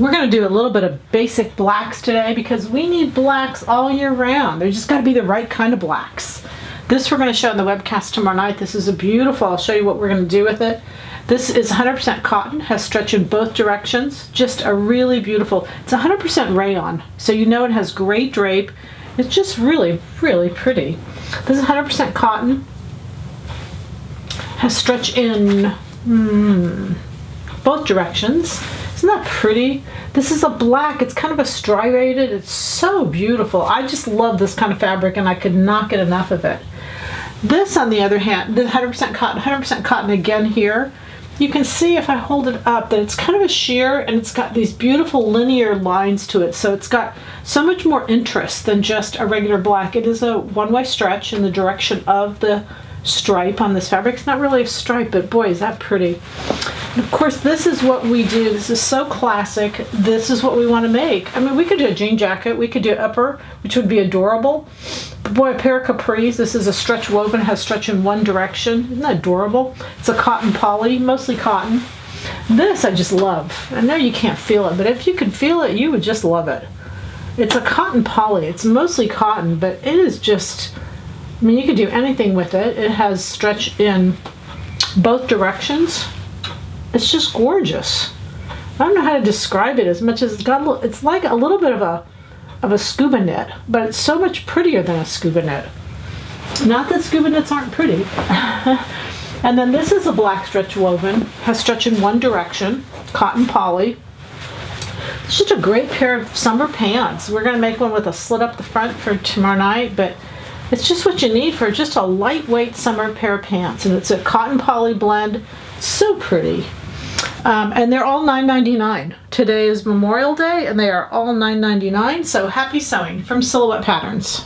We're going to do a little bit of basic blacks today because we need blacks all year round. They just got to be the right kind of blacks. This we're going to show in the webcast tomorrow night. This is a beautiful, I'll show you what we're going to do with it. This is 100% cotton, has stretch in both directions. Just a really beautiful, it's 100% rayon, so you know it has great drape. It's just really, really pretty. This is 100% cotton, has stretch in both directions. Isn't that pretty? This is a black, it's kind of a striated, it's so beautiful. I just love this kind of fabric and I could not get enough of it. This on the other hand, the 100% cotton again here, you can see if I hold it up that it's kind of a sheer and it's got these beautiful linear lines to it. So it's got so much more interest than just a regular black. It is a one-way stretch in the direction of the stripe on this fabric. It's not really a stripe, but boy, is that pretty. And of course, this is what we do. This is so classic. This is what we want to make. I mean, we could do a jean jacket. We could do upper, which would be adorable. But boy, a pair of capris. This is a stretch woven, has stretch in one direction. Isn't that adorable? It's a cotton poly, mostly cotton. This I just love. I know you can't feel it, but if you could feel it, you would just love it. It's a cotton poly. It's mostly cotton, but it is just, I mean, you could do anything with it. It has stretch in both directions. It's just gorgeous. I don't know how to describe it as much as it's got. It's like a little bit of a scuba knit, but it's so much prettier than a scuba knit. Not that scuba knits aren't pretty. And then this is a black stretch woven, has stretch in one direction, cotton poly. It's just a great pair of summer pants. We're going to make one with a slit up the front for tomorrow night, but it's just what you need for just a lightweight summer pair of pants. And it's a cotton poly blend. So pretty. And they're all $9.99. Today is Memorial Day and they are all $9.99. So happy sewing from Silhouette Patterns.